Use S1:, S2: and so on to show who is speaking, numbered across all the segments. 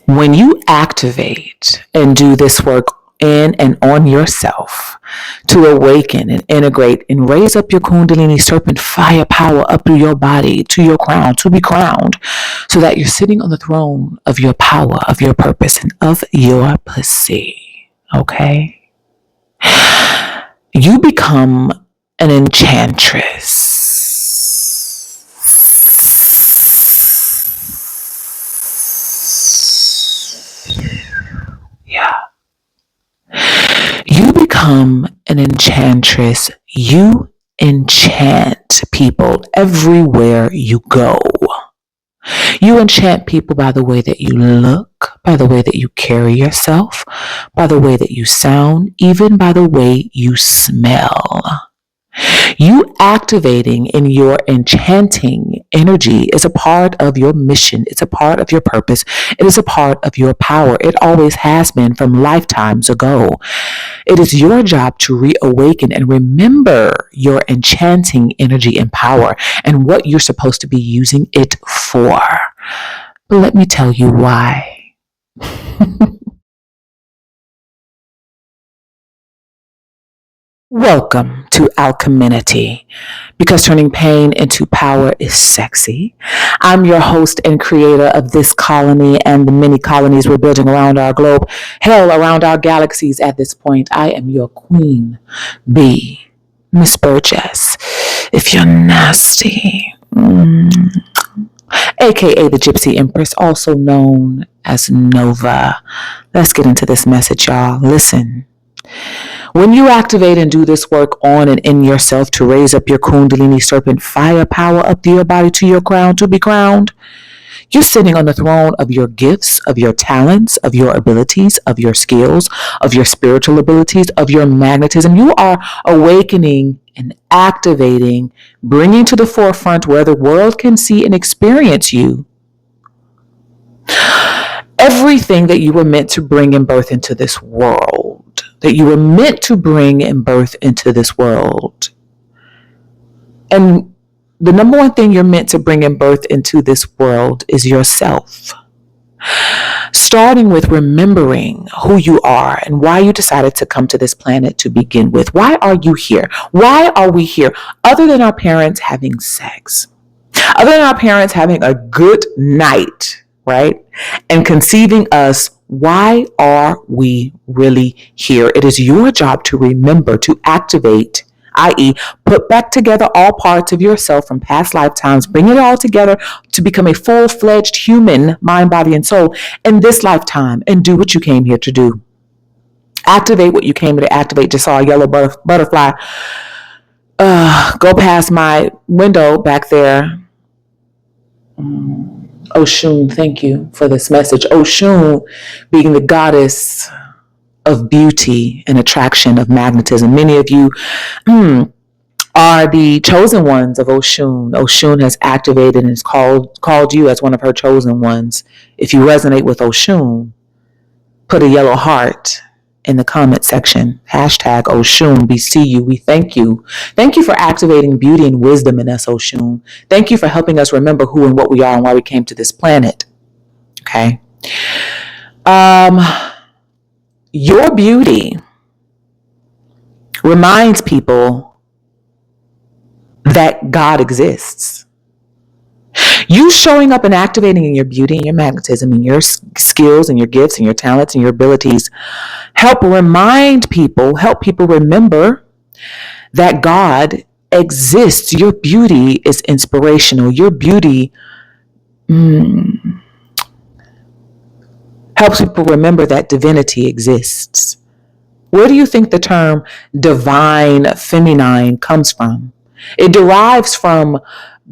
S1: When you activate and do this work in and on yourself to awaken and integrate and raise up your Kundalini serpent fire power up through your body to your crown, to be crowned, so that you're sitting on the throne of your power, of your purpose, and of your pussy. Okay? You become an enchantress. Yeah. You become an enchantress. You enchant people everywhere you go. You enchant people by the way that you look, by the way that you carry yourself, by the way that you sound, even by the way you smell. You activating in your enchanting energy is a part of your mission. It's a part of your purpose. It is a part of your power. It always has been from lifetimes ago. It is your job to reawaken and remember your enchanting energy and power and what you're supposed to be using it for. But let me tell you why. Welcome to Alcheminity, because turning pain into power is sexy. I'm your host and creator of this colony and the many colonies we're building around our globe, hell, around our galaxies at this point. I am your queen bee, Miss Burgess, if you're nasty. AKA the Gypsy Empress, also known as Nova. Let's get into this message, y'all. Listen. When you activate and do this work on and in yourself to raise up your Kundalini serpent fire power up to your body, to your crown, to be crowned, you're sitting on the throne of your gifts, of your talents, of your abilities, of your skills, of your spiritual abilities, of your magnetism. You are awakening and activating, bringing to the forefront where the world can see and experience you everything that you were meant to bring and birth into this world, that you were meant to bring and birth into this world. And the number one thing you're meant to bring and birth into this world is yourself. Starting with remembering who you are and why you decided to come to this planet to begin with. Why are you here? Why are we here? Other than our parents having sex, other than our parents having a good night, right? And conceiving us, why are we really here? It is your job to remember, to activate, i.e., put back together all parts of yourself from past lifetimes, bring it all together to become a full-fledged human, mind, body, and soul in this lifetime, and do what you came here to do. Activate what you came here to activate. Just saw a yellow butterfly go past my window back there. Oshun, thank you for this message. Oshun being the goddess of beauty and attraction, of magnetism. Many of you are the chosen ones of Oshun. Oshun has activated and has called you as one of her chosen ones. If you resonate with Oshun, put a yellow heart in the comment section. Hashtag Oshun, we see you, we thank you. Thank you for activating beauty and wisdom in us, Oshun. Thank you for helping us remember who and what we are and why we came to this planet. Okay. Your beauty reminds people that God exists. You showing up and activating in your beauty and your magnetism and your skills and your gifts and your talents and your abilities help people remember that God exists. Your beauty is inspirational. Your beauty helps people remember that divinity exists. Where do you think the term divine feminine comes from? It derives from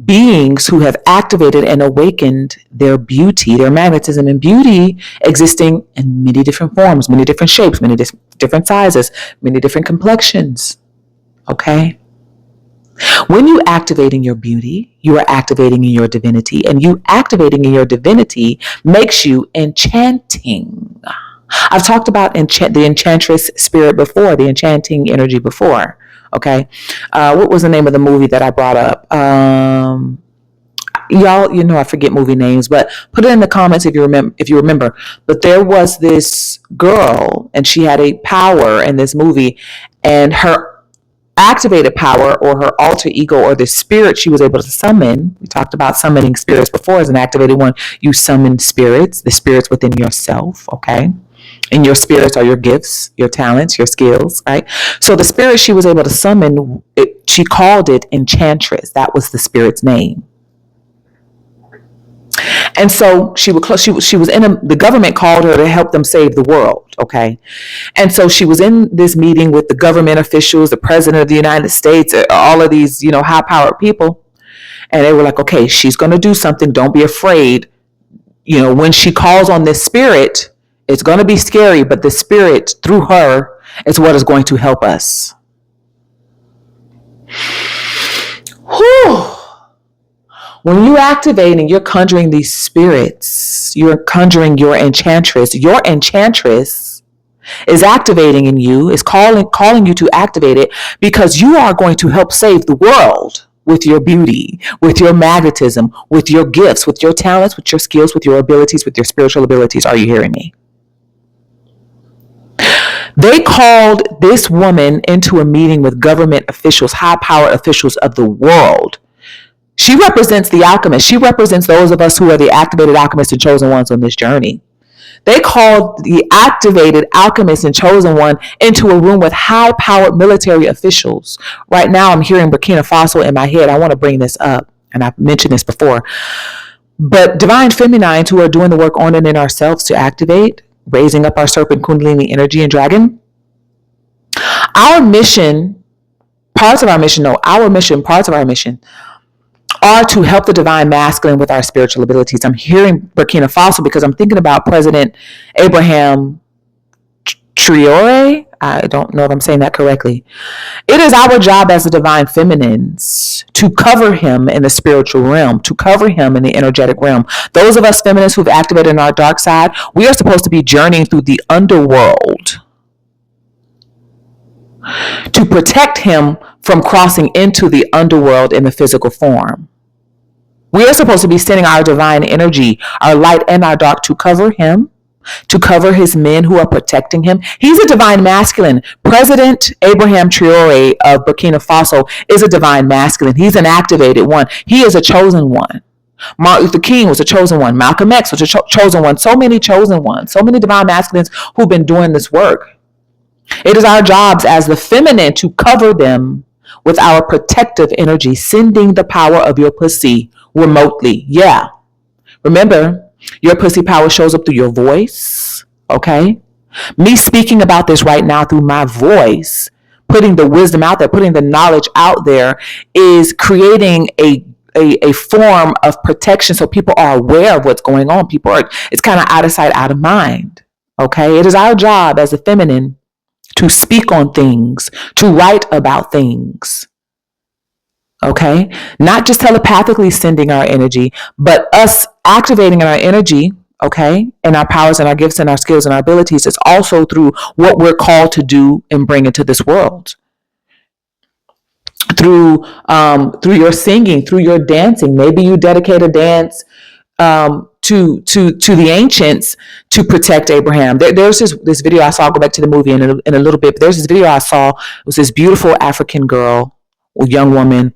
S1: beings who have activated and awakened their beauty, their magnetism, and beauty existing in many different forms, many different shapes, many different sizes, many different complexions. Okay? When you activate in your beauty, you are activating in your divinity, and you activating in your divinity makes you enchanting. I've talked about the Enchantress spirit before, the enchanting energy before. Okay. What was the name of the movie that I brought up? Y'all, I forget movie names, but put it in the comments if you remember. But there was this girl, and she had a power in this movie, and her activated power, or her alter ego, or the spirit she was able to summon. We talked about summoning spirits before as an activated one. You summon spirits, the spirits within yourself, okay? And your spirits are your gifts, your talents, your skills, right? So the spirit she was able to summon, she called it Enchantress. That was the spirit's name. And so she was in the government called her to help them save the world, okay? And so she was in this meeting with the government officials, the president of the United States, all of these, high-powered people. And they were like, okay, she's going to do something. Don't be afraid. When she calls on this spirit, it's going to be scary, but the spirit through her is what is going to help us. Whew. When you activate and you're conjuring these spirits, you're conjuring your enchantress. Your enchantress is activating in you, is calling you to activate it, because you are going to help save the world with your beauty, with your magnetism, with your gifts, with your talents, with your skills, with your abilities, with your spiritual abilities. Are you hearing me? They called this woman into a meeting with government officials, high-powered officials of the world. She represents the alchemist. She represents those of us who are the activated alchemists and chosen ones on this journey. They called the activated alchemist and chosen one into a room with high-powered military officials. Right now, I'm hearing Burkina Faso in my head. I want to bring this up, and I've mentioned this before. But divine feminines who are doing the work on and in ourselves to activate, raising up our serpent, kundalini energy, and dragon. Our mission, parts of our mission, are to help the divine masculine with our spiritual abilities. I'm hearing Burkina Faso because I'm thinking about President Abraham Traore. I don't know if I'm saying that correctly. It is our job as the divine feminines to cover him in the spiritual realm, to cover him in the energetic realm. Those of us feminists who've activated in our dark side, we are supposed to be journeying through the underworld to protect him from crossing into the underworld in the physical form. We are supposed to be sending our divine energy, our light and our dark, to cover him, to cover his men who are protecting him. He's a divine masculine. President Abraham Traore of Burkina Faso is a divine masculine. He's an activated one. He is a chosen one. Martin Luther King was a chosen one. Malcolm X was a chosen one. So many chosen ones. So many divine masculines who've been doing this work. It is our jobs as the feminine to cover them with our protective energy, sending the power of your pussy remotely. Yeah. Remember, your pussy power shows up through your voice, okay? Me speaking about this right now through my voice, putting the wisdom out there, putting the knowledge out there, is creating a form of protection so people are aware of what's going on. It's kind of out of sight, out of mind, okay? It is our job as a feminine to speak on things, to write about things, okay? Not just telepathically sending our energy, but us activating our energy, okay? And our powers and our gifts and our skills and our abilities is also through what we're called to do and bring into this world. Through your singing, through your dancing. Maybe you dedicate a dance to the ancients to protect Abraham. There's this video I saw. I'll go back to the movie in a little bit. But there's this video I saw. It was this beautiful African girl, a young woman,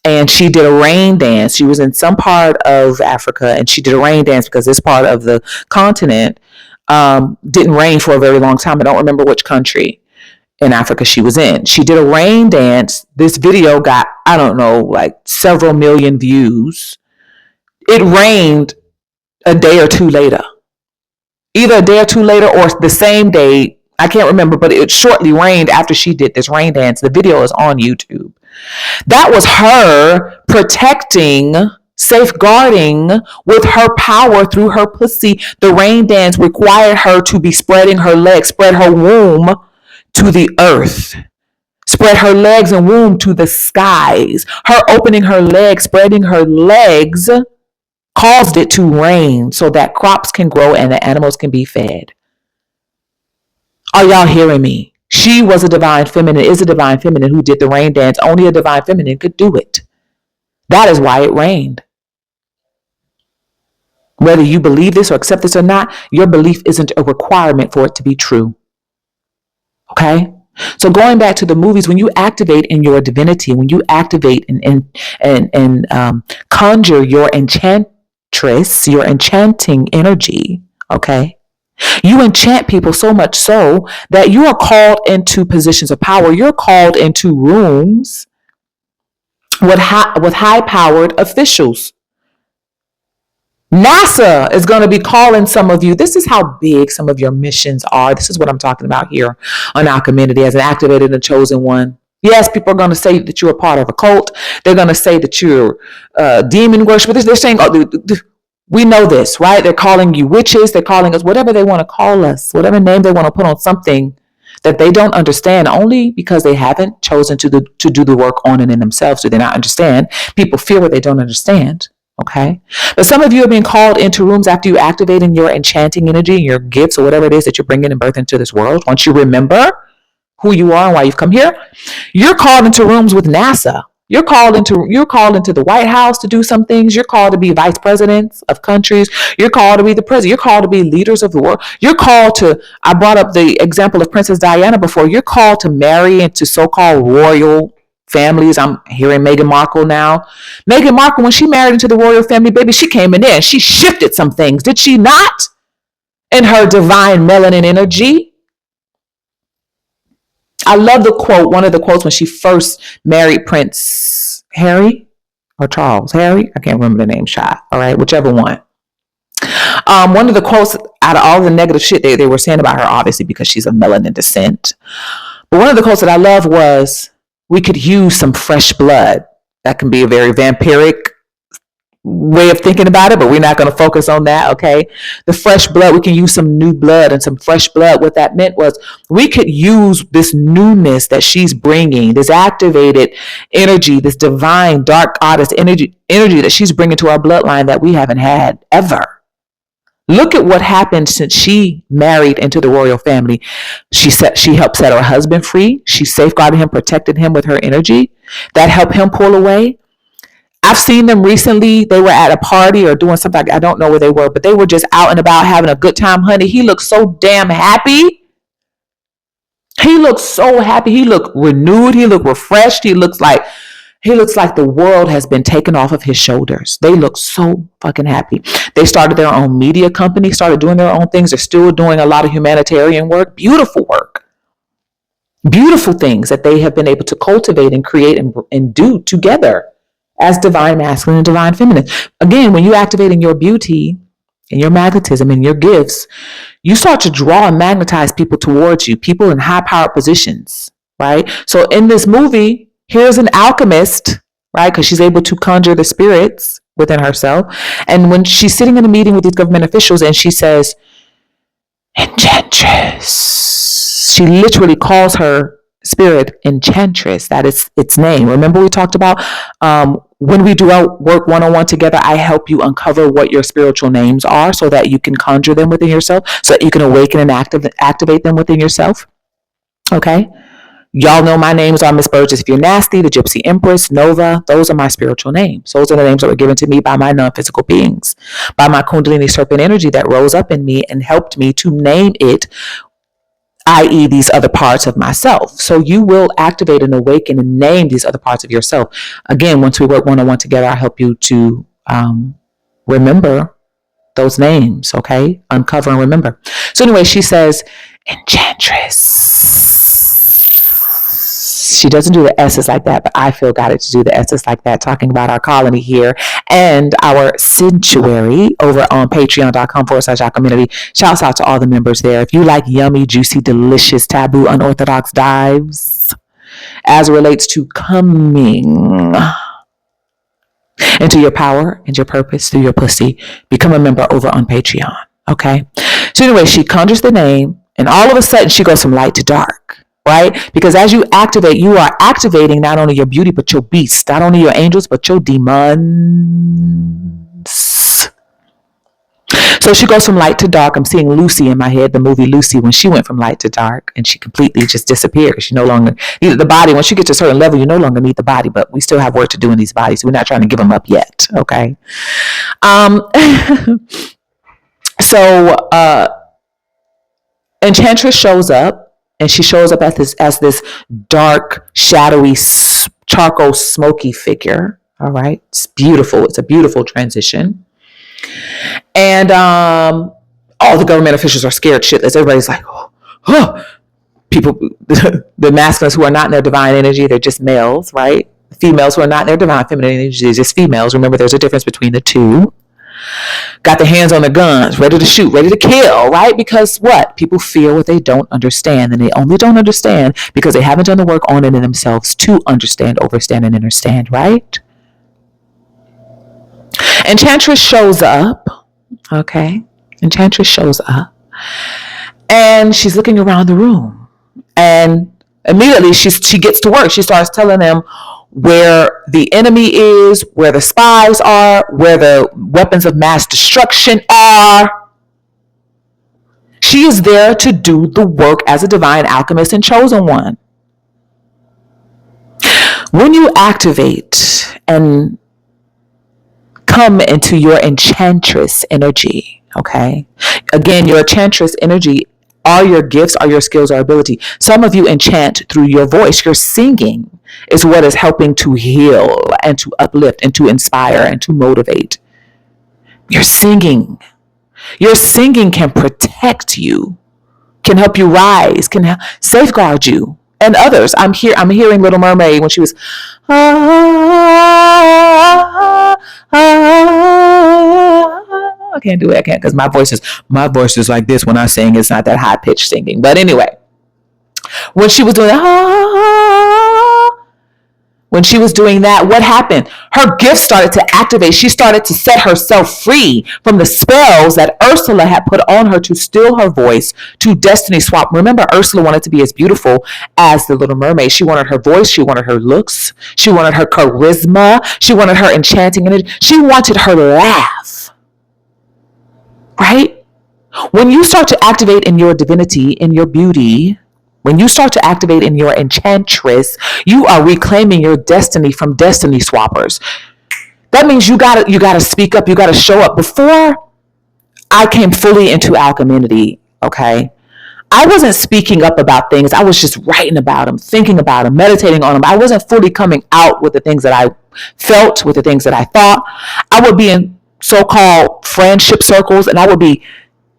S1: and she did a rain dance. She was in some part of Africa, and she did a rain dance because this part of the continent didn't rain for a very long time. I don't remember which country in Africa she was in. She did a rain dance. This video got, I don't know, like several million views. It rained a day or two later. Either a day or two later or the same day. I can't remember, but it shortly rained after she did this rain dance. The video is on YouTube. That was her protecting, safeguarding with her power through her pussy. The rain dance required her to be spreading her legs, spread her womb to the earth, spread her legs and womb to the skies. Her opening her legs, spreading her legs, caused it to rain so that crops can grow and the animals can be fed. Are y'all hearing me? She was a divine feminine, is a divine feminine who did the rain dance. Only a divine feminine could do it. That is why it rained. Whether you believe this or accept this or not, your belief isn't a requirement for it to be true. Okay? So going back to the movies, when you activate in your divinity, when you activate and conjure your enchantress, your enchanting energy, okay? You enchant people so much so that you are called into positions of power. You're called into rooms with high-powered officials. NASA is going to be calling some of you. This is how big some of your missions are. This is what I'm talking about here on Alchemity as an activated and chosen one. Yes, people are going to say that you're a part of a cult. They're going to say that you're demon worshiper. They're saying, oh, we know this, right? They're calling you witches. They're calling us whatever they want to call us, whatever name they want to put on something that they don't understand, only because they haven't chosen to do the work on and in themselves. Do they not understand? People fear what they don't understand. Okay. But some of you are being called into rooms after you activate in your enchanting energy, your gifts, or whatever it is that you're bringing in birth into this world. Once you remember who you are and why you've come here, you're called into rooms with NASA. You're called into the White House to do some things. You're called to be vice presidents of countries. You're called to be the president. You're called to be leaders of the world. You're called to, I brought up the example of Princess Diana before. You're called to marry into so-called royal families. I'm hearing Meghan Markle now. Meghan Markle, when she married into the royal family, baby, she came in there and she shifted some things. Did she not? In her divine melanin energy. I love the quote, one of the quotes when she first married Prince Harry or Charles. Harry? I can't remember the name, shot. All right, whichever one. One of the quotes out of all the negative shit they were saying about her, obviously because she's of melanin descent. But one of the quotes that I love was, we could use some fresh blood. That can be a very vampiric way of thinking about it, but we're not going to focus on that, okay? The fresh blood, we can use some new blood and some fresh blood. What that meant was we could use this newness that she's bringing, this activated energy, this divine dark goddess energy that she's bringing to our bloodline that we haven't had ever. Look at what happened since she married into the royal family. She helped set her husband free. She safeguarded him, protected him with her energy. That helped him pull away. I've seen them recently. They were at a party or doing something. I don't know where they were, but they were just out and about having a good time. Honey, he looked so damn happy. He looked so happy. He looked renewed. He looked refreshed. He looks like the world has been taken off of his shoulders. They look so fucking happy. They started their own media company, started doing their own things. They're still doing a lot of humanitarian work, beautiful work, beautiful things that they have been able to cultivate and create and do together as divine masculine and divine feminine. Again, when you activate in your beauty and your magnetism and your gifts, you start to draw and magnetize people towards you, people in high powered positions, right? So in this movie, here's an alchemist, right? Because she's able to conjure the spirits within herself. And when she's sitting in a meeting with these government officials and she says, Enchantress, she literally calls her spirit Enchantress. That is its name. Remember we talked about when we do our work one-on-one together, I help you uncover what your spiritual names are so that you can conjure them within yourself, so that you can awaken and activate them within yourself. Okay? Y'all know my names are Miss Burgess. If you're nasty, the Gypsy Empress, Nova, those are my spiritual names. Those are the names that were given to me by my non-physical beings, by my Kundalini serpent energy that rose up in me and helped me to name it, i.e. these other parts of myself. So you will activate and awaken and name these other parts of yourself. Again, once we work one-on-one together, I help you to remember those names, okay? Uncover and remember. So anyway, she says, Enchantress. She doesn't do the S's like that, but I feel guided to do the S's like that, talking about our colony here and our sanctuary over on patreon.com/Alchemity. Shouts out to all the members there. If you like yummy, juicy, delicious, taboo, unorthodox dives as it relates to coming into your power and your purpose through your pussy, become a member over on Patreon. Okay? So anyway, she conjures the name and all of a sudden she goes from light to dark. Right? Because as you activate, you are activating not only your beauty, but your beasts, not only your angels, but your demons. So she goes from light to dark. I'm seeing Lucy in my head, the movie Lucy, when she went from light to dark and she completely just disappeared. She no longer needed the body. Once you get to a certain level, you no longer need the body, but we still have work to do in these bodies. We're not trying to give them up yet. Okay. Um, so Enchantress shows up, and she shows up as this dark, shadowy, charcoal, smoky figure. All right, it's beautiful. It's a beautiful transition, and all the government officials are scared shitless. Everybody's like, oh. People, the masculines who are not in their divine energy, they're just males, right? Females who are not in their divine feminine energy, they're just females. Remember, there's a difference between the two. Got their hands on the guns, ready to shoot, ready to kill, right? Because what? People fear what they don't understand, and they only don't understand because they haven't done the work on it in themselves to understand, overstand, and understand, right? Enchantress shows up, okay? Enchantress shows up, and she's looking around the room. And immediately she gets to work. She starts telling them where the enemy is, where the spies are, where the weapons of mass destruction are. She is there to do the work as a divine alchemist and chosen one. When you activate and come into your enchantress energy, okay? Again, your enchantress energy are your gifts, are your skills, or ability. Some of you enchant through your voice. Your singing is what is helping to heal and to uplift and to inspire and to motivate. Your singing can protect you, can help you rise, can safeguard you and others. I'm hearing Little Mermaid when she was, I can't do it. I can't because my voice is like this when I sing. It's not that high pitched singing. But anyway, when she was doing that, what happened? Her gift started to activate. She started to set herself free from the spells that Ursula had put on her to steal her voice, to destiny swap. Remember, Ursula wanted to be as beautiful as the Little Mermaid. She wanted her voice. She wanted her looks. She wanted her charisma. She wanted her enchanting energy. She wanted her laugh. Right? When you start to activate in your divinity, in your beauty, when you start to activate in your enchantress, you are reclaiming your destiny from destiny swappers. That means you gotta speak up, you gotta show up. Before I came fully into Alcheminity, okay, I wasn't speaking up about things. I was just writing about them, thinking about them, meditating on them. I wasn't fully coming out with the things that I felt, with the things that I thought. I would be in so-called friendship circles, and I would be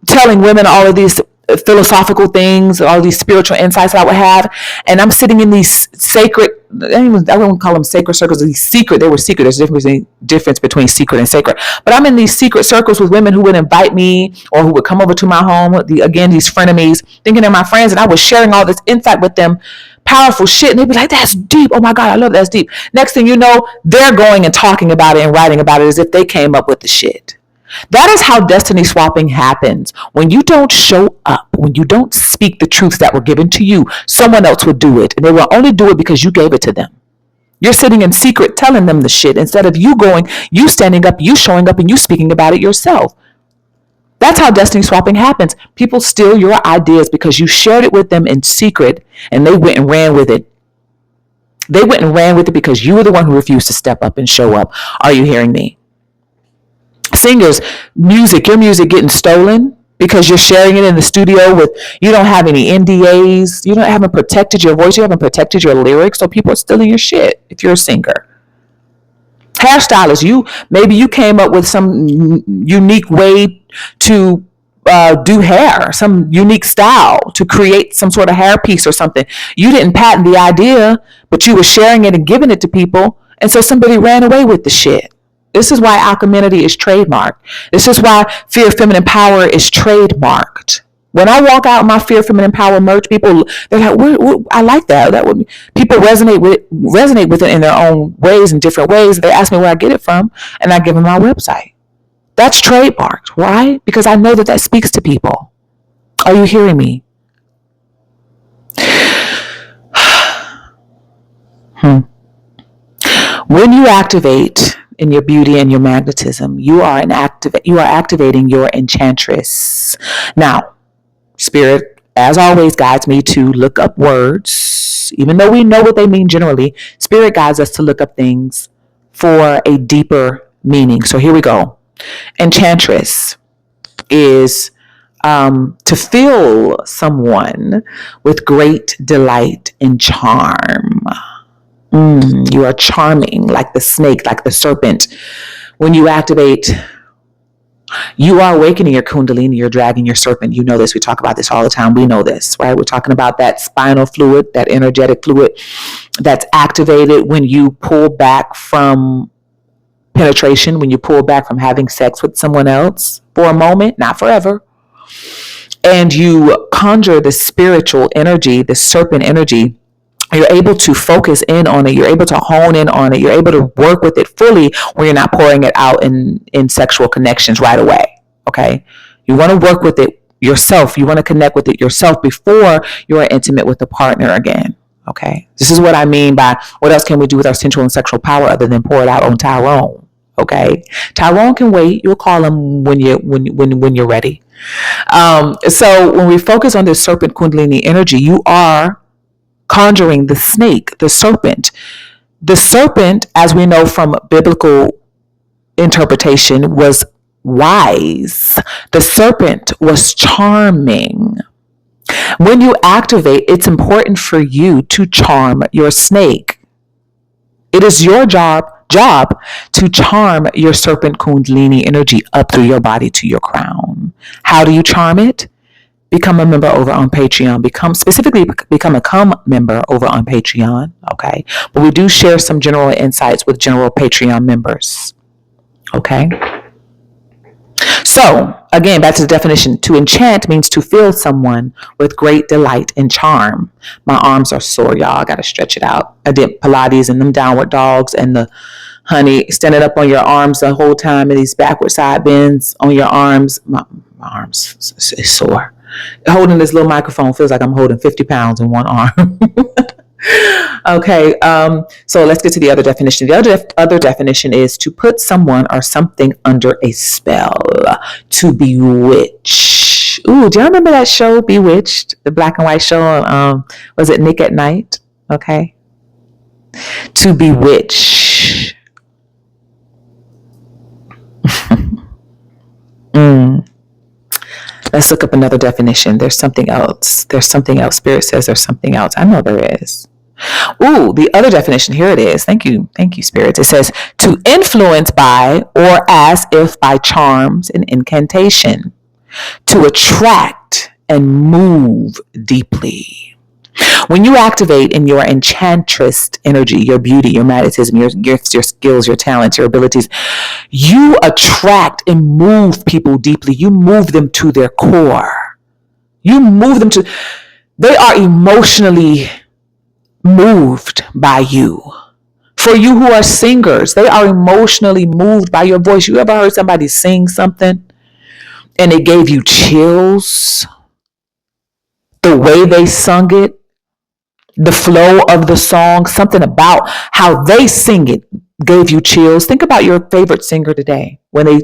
S1: telling women all of these philosophical things, all these spiritual insights that I would have, and I'm sitting in these sacred, I wouldn't call them sacred circles, these secret, they were secret, there's a difference between secret and sacred, but I'm in these secret circles with women who would invite me or who would come over to my home, these frenemies, thinking they're my friends, and I was sharing all this insight with them, powerful shit, and they'd be like, that's deep, oh my God, I love that's deep. Next thing you know, they're going and talking about it and writing about it as if they came up with the shit. That is how destiny swapping happens. When you don't show up, when you don't speak the truths that were given to you, someone else will do it, and they will only do it because you gave it to them. You're sitting in secret telling them the shit instead of you going, you standing up, you showing up, and you speaking about it yourself. That's how destiny swapping happens. People steal your ideas because you shared it with them in secret and they went and ran with it. They went and ran with it because you were the one who refused to step up and show up. Are you hearing me? Singers, your music getting stolen because you're sharing it in the studio with, you don't have any NDAs, you haven't protected your voice, you haven't protected your lyrics, so people are stealing your shit if you're a singer. Hairstylist, maybe you came up with some unique way to do hair, some unique style to create some sort of hair piece or something. You didn't patent the idea, but you were sharing it and giving it to people, and so somebody ran away with the shit. This is why Alcheminity is trademarked. This is why Fear, Feminine Power is trademarked. When I walk out my Fear, Feminine Power merch, people, they're like, I like that. People resonate with it in their own ways, in different ways. They ask me where I get it from, and I give them my website. That's trademarked. Why? Because I know that speaks to people. Are you hearing me? When you activate in your beauty and your magnetism, you are activating your enchantress. Now, Spirit, as always, guides me to look up words. Even though we know what they mean generally, Spirit guides us to look up things for a deeper meaning. So here we go. Enchantress is to fill someone with great delight and charm. You are charming, like the snake, like the serpent. When you activate, you are awakening your kundalini, you're dragging your serpent. You know this. We talk about this all the time. We know this, right? We're talking about that spinal fluid, that energetic fluid that's activated when you pull back from penetration, when you pull back from having sex with someone else for a moment, not forever. And you conjure the spiritual energy, the serpent energy. You're able to focus in on it. You're able to hone in on it. You're able to work with it fully when you're not pouring it out in sexual connections right away. Okay. You want to work with it yourself. You want to connect with it yourself before you are intimate with the partner again. Okay. This is what I mean by what else can we do with our sensual and sexual power other than pour it out on Tyrone. Okay. Tyrone can wait. You'll call him when you're ready. So when we focus on this serpent kundalini energy, you are conjuring the snake, the serpent. The serpent, as we know from biblical interpretation, was wise. The serpent was charming. When you activate, it's important for you to charm your snake. It is your job to charm your serpent kundalini energy up through your body to your crown. How do you charm it? Become a member over on Patreon. Become a come member over on Patreon. Okay. But we do share some general insights with general Patreon members. Okay. So again, back to the definition. To enchant means to fill someone with great delight and charm. My arms are sore, y'all. I got to stretch it out. I did Pilates and them downward dogs and the honey standing up on your arms the whole time and these backward side bends on your arms. My arms is sore. Holding this little microphone feels like I'm holding 50 pounds in one arm. Okay, so let's get to the other definition. The other definition is to put someone or something under a spell, to bewitch. Ooh, do y'all remember that show, Bewitched? The black and white show, was it Nick at Night? Okay. To bewitch. Let's look up another definition. There's something else. Spirit says there's something else. I know there is. Ooh, the other definition. Here it is. Thank you, spirits. It says to influence by or as if by charms and incantation. To attract and move deeply. When you activate in your enchantress energy, your beauty, your magnetism, your gifts, your skills, your talents, your abilities, you attract and move people deeply. You move them to their core. They are emotionally moved by you. For you who are singers, they are emotionally moved by your voice. You ever heard somebody sing something and it gave you chills? The way they sung it, the flow of the song, something about how they sing it gave you chills. Think about your favorite singer today when they,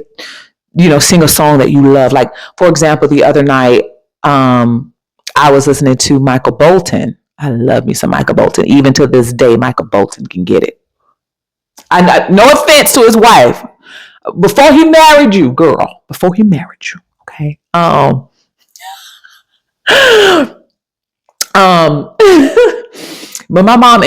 S1: sing a song that you love. Like, for example, the other night, I was listening to Michael Bolton. I love me some Michael Bolton. Even to this day, Michael Bolton can get it. No offense to his wife. Before he married you, girl. Before he married you, okay? But my mom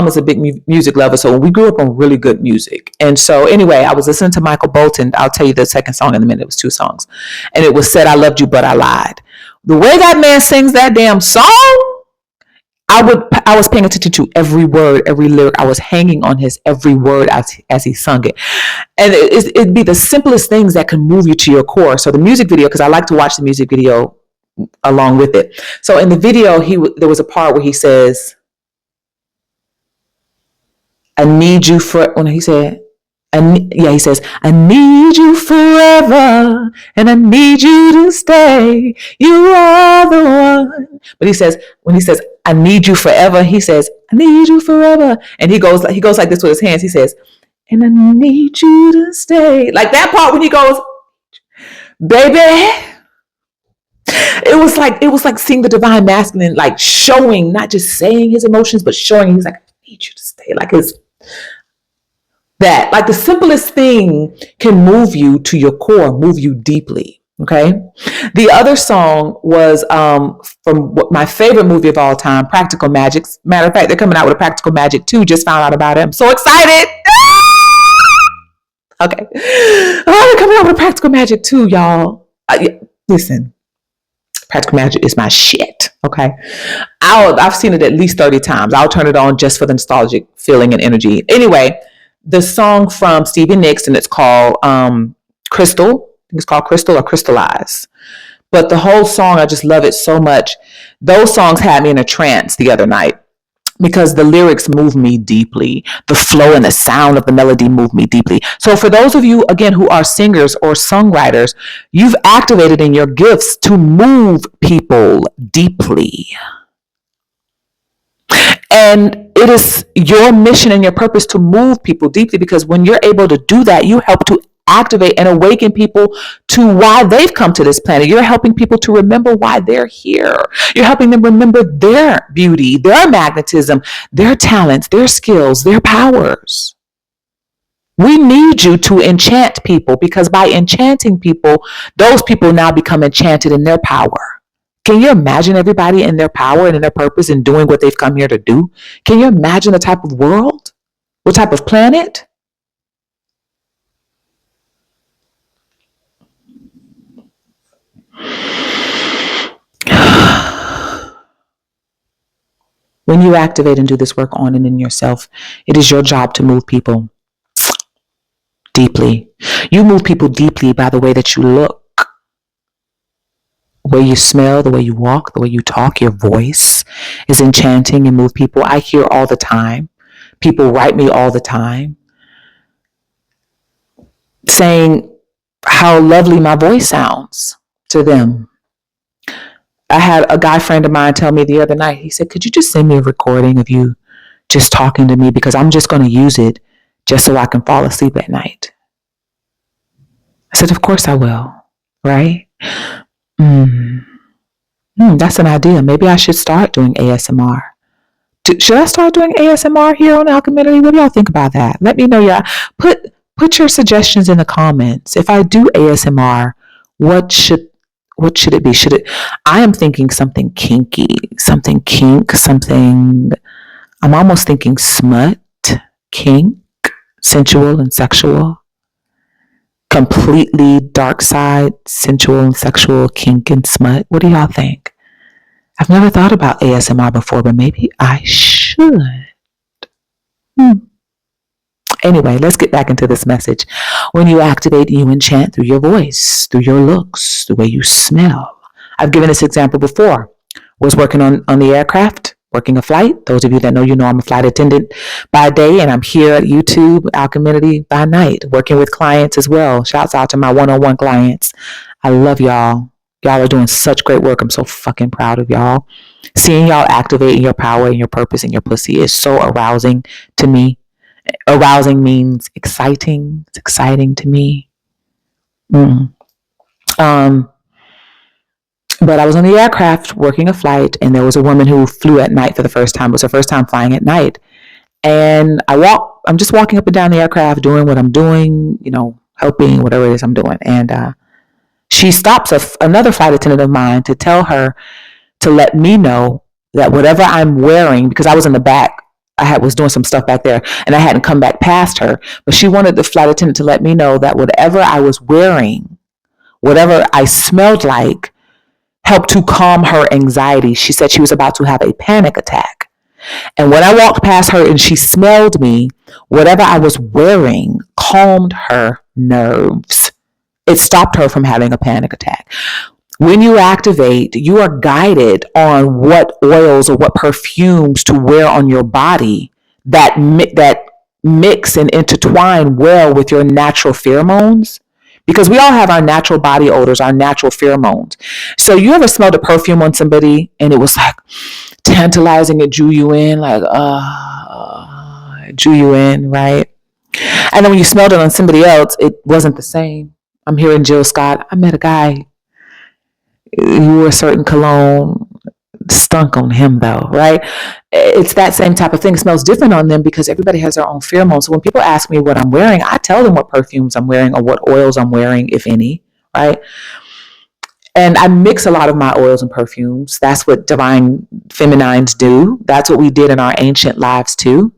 S1: is a big music lover, so we grew up on really good music. And so anyway, I was listening to Michael Bolton. I'll tell you the second song in a minute. It was 2 songs. And it was Said I Loved You, But I Lied. The way that man sings that damn song, I was paying attention to every word, every lyric. I was hanging on his every word as he sung it. And it'd be the simplest things that can move you to your core. So the music video, because I like to watch the music video along with it. So in the video, there was a part where he says, I need you he says, I need you forever and I need you to stay. You are the one. But when he says, I need you forever, he says, I need you forever. And he goes like this with his hands. He says, and I need you to stay. Like that part when he goes, baby. It was like seeing the divine masculine, like showing, not just saying his emotions, but showing. He's like, I need you to stay. Like That, like, the simplest thing can move you to your core, move you deeply. Okay. The other song was from my favorite movie of all time, Practical Magic. Matter of fact, they're coming out with a Practical Magic 2. Just found out about it. I'm so excited. Okay. Oh, they're coming out with a Practical Magic 2, y'all. Listen, Practical Magic is my shit. Okay. I've seen it at least 30 times. I'll turn it on just for the nostalgic feeling and energy. Anyway, the song from Stevie Nicks, and it's called Crystal. I think it's called Crystal or Crystallize. But the whole song, I just love it so much. Those songs had me in a trance the other night because the lyrics move me deeply. The flow and the sound of the melody move me deeply. So for those of you, again, who are singers or songwriters, you've activated in your gifts to move people deeply. And it is your mission and your purpose to move people deeply, because when you're able to do that, you help to activate and awaken people to why they've come to this planet. You're helping people to remember why they're here. You're helping them remember their beauty, their magnetism, their talents, their skills, their powers. We need you to enchant people, because by enchanting people, those people now become enchanted in their power. Can you imagine everybody in their power and in their purpose and doing what they've come here to do? Can you imagine the type of world? What type of planet? When you activate and do this work on and in yourself, it is your job to move people deeply. You move people deeply by the way that you look, the way you smell, the way you walk, the way you talk. Your voice is enchanting and move people. I hear all the time. People write me all the time saying how lovely my voice sounds to them. I had a guy friend of mine tell me the other night, he said, could you just send me a recording of you just talking to me, because I'm just going to use it just so I can fall asleep at night. I said, of course I will, right? That's an idea. Maybe I should start doing ASMR. Should I start doing ASMR here on Alchemity? What do y'all think about that? Let me know. Yeah, put your suggestions in the comments. If I do ASMR, what should it be? I am thinking something kinky, something kink, something, I'm almost thinking smut, kink, sensual and sexual, completely dark side, sensual and sexual, kink and smut. What do y'all think? I've never thought about ASMR before, but maybe I should. Anyway, let's get back into this message. When you activate, you enchant through your voice, through your looks, the way you smell. I've given this example before. Was working on the aircraft, working a flight. Those of you that know, you know I'm a flight attendant by day, and I'm here at YouTube, Alchemity, by night, working with clients as well. Shouts out to my one-on-one clients. I love y'all. Y'all are doing such great work. I'm so fucking proud of y'all. Seeing y'all activating your power and your purpose and your pussy is so arousing to me. Arousing means exciting. It's exciting to me. But I was on the aircraft working a flight, and there was a woman who flew at night for the first time. It was her first time flying at night. And I'm just walking up and down the aircraft doing what I'm doing, helping, whatever it is I'm doing. And she stops another flight attendant of mine to tell her to let me know that whatever I'm wearing, because I was in the back, I was doing some stuff back there, and I hadn't come back past her, but she wanted the flight attendant to let me know that whatever I was wearing, whatever I smelled like, helped to calm her anxiety. She said she was about to have a panic attack. And when I walked past her and she smelled me, whatever I was wearing calmed her nerves. It stopped her from having a panic attack. When you activate, you are guided on what oils or what perfumes to wear on your body that mix and intertwine well with your natural pheromones. Because we all have our natural body odors, our natural pheromones. So you ever smelled a perfume on somebody and it was like tantalizing, it drew you in, it drew you in, right? And then when you smelled it on somebody else, it wasn't the same. I'm hearing Jill Scott. I met a guy. He wore a certain cologne, stunk on him though, right? It's that same type of thing. It smells different on them because everybody has their own pheromones. So when people ask me what I'm wearing, I tell them what perfumes I'm wearing or what oils I'm wearing, if any, right? And I mix a lot of my oils and perfumes. That's what divine feminines do. That's what we did in our ancient lives too.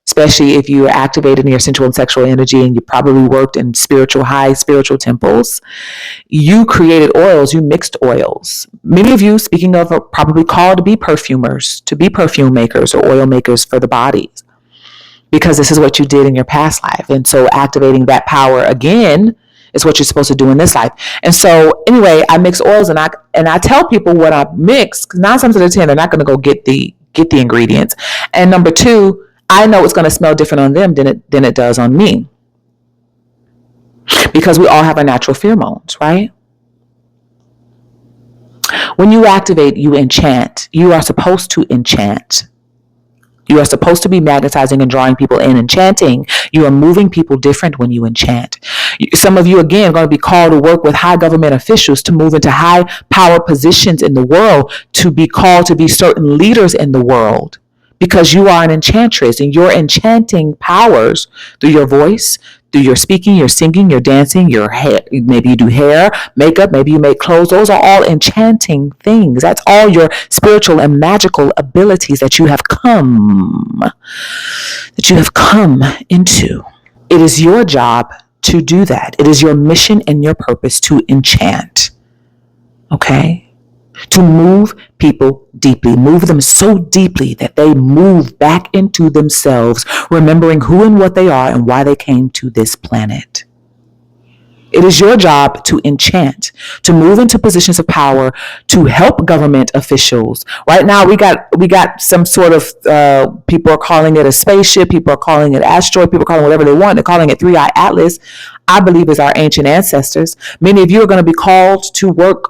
S1: Especially if you are activated in your sensual and sexual energy and you probably worked in high spiritual temples. You created oils, you mixed oils. Many of you, speaking of, are probably called to be perfumers, to be perfume makers or oil makers for the bodies, because this is what you did in your past life. And so activating that power again is what you're supposed to do in this life. And so anyway, I mix oils and I tell people what I mix, because 9 times out of 10, they're not going to go get the ingredients. And number 2, I know it's going to smell different on them than it does on me, because we all have our natural pheromones, right? When you activate, you enchant. You are supposed to enchant. You are supposed to be magnetizing and drawing people in, enchanting. You are moving people different when you enchant. Some of you, again, are going to be called to work with high government officials, to move into high power positions in the world, to be called to be certain leaders in the world, because you are an enchantress and you're enchanting powers through your voice, through your speaking, your singing, your dancing, your hair. Maybe you do hair, makeup, maybe you make clothes. Those are all enchanting things. That's all your spiritual and magical abilities that you have come into. It is your job to do that. It is your mission and your purpose to enchant. Okay? To move people deeply, move them so deeply that they move back into themselves, remembering who and what they are and why they came to this planet. It is your job to enchant, to move into positions of power, to help government officials. Right now, we got some sort of, people are calling it a spaceship, people are calling it asteroid, people are calling it whatever they want. They're calling it 3-Eye Atlas. I believe is our ancient ancestors. Many of you are going to be called to work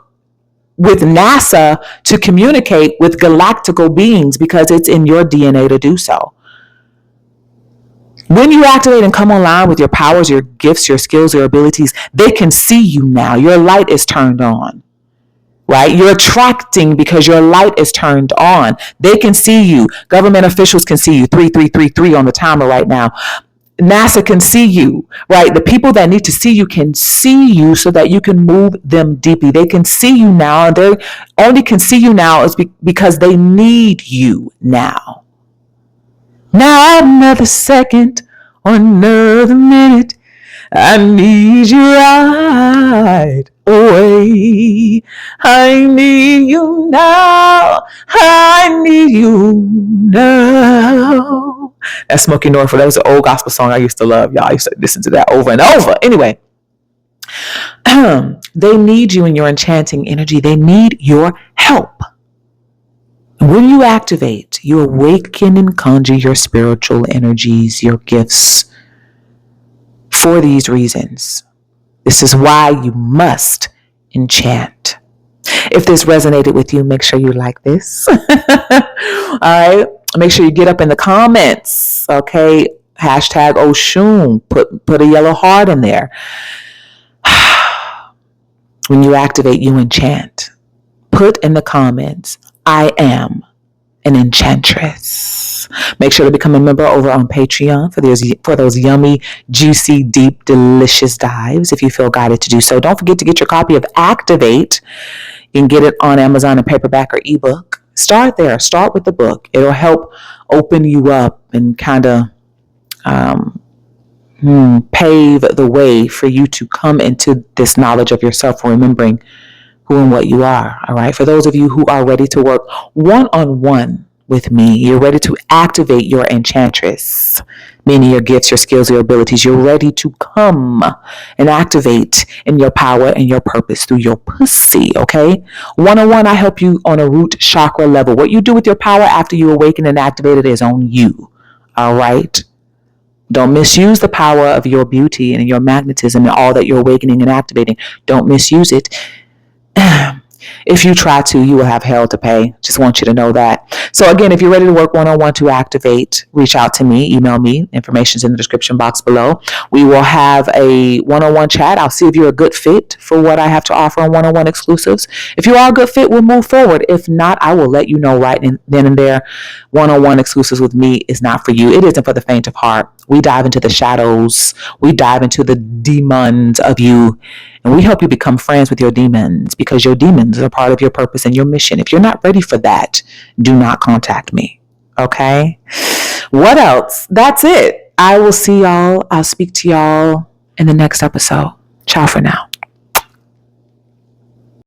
S1: with NASA to communicate with galactical beings, because it's in your DNA to do so. When you activate and come online with your powers, your gifts, your skills, your abilities, they can see you now. Your light is turned on, right? You're attracting because your light is turned on. They can see you. Government officials can see you. 3333 on the timer right now. NASA can see you, right? The people that need to see you can see you so that you can move them deeply. They can see you now, and they only can see you now is because they need you now. Not another second or another minute. I need you right away. I need you now. I need you now. That's Smokey Norfolk. That was an old gospel song I used to love. Y'all used to listen to that over and over. Anyway, they need you in your enchanting energy. They need your help. When you activate, you awaken and conjure your spiritual energies, your gifts, for these reasons. This is why you must enchant. If this resonated with you, make sure you like this. All right. Make sure you get up in the comments. Okay. Hashtag Oshun. Put a yellow heart in there. When you activate, you enchant. Put in the comments, I am an enchantress. Make sure to become a member over on Patreon for those yummy, juicy, deep, delicious dives if you feel guided to do so. Don't forget to get your copy of Activate. You can get it on Amazon in paperback or ebook. Start there. Start with the book. It'll help open you up and kind of pave the way for you to come into this knowledge of yourself, remembering who and what you are. All right. For those of you who are ready to work one-on-one with me, you're ready to activate your enchantress, meaning your gifts, your skills, your abilities. You're ready to come and activate in your power and your purpose through your pussy. Okay. One-on-one, I help you on a root chakra level. What you do with your power after you awaken and activate it is on you. All right. Don't misuse the power of your beauty and your magnetism and all that you're awakening and activating. Don't misuse it. If you try to, you will have hell to pay. Just want you to know that. So again, if you're ready to work one-on-one to activate, reach out to me, email me. Information's in the description box below. We will have a one-on-one chat. I'll see if you're a good fit for what I have to offer on one-on-one exclusives. If you are a good fit, we'll move forward. If not, I will let you know right then and there. One-on-one exclusives with me is not for you. It isn't for the faint of heart. We dive into the shadows. We dive into the demons of you. And we help you become friends with your demons, because your demons are part of your purpose and your mission. If you're not ready for that, do not contact me. Okay? What else? That's it. I will see y'all. I'll speak to y'all in the next episode. Ciao for now.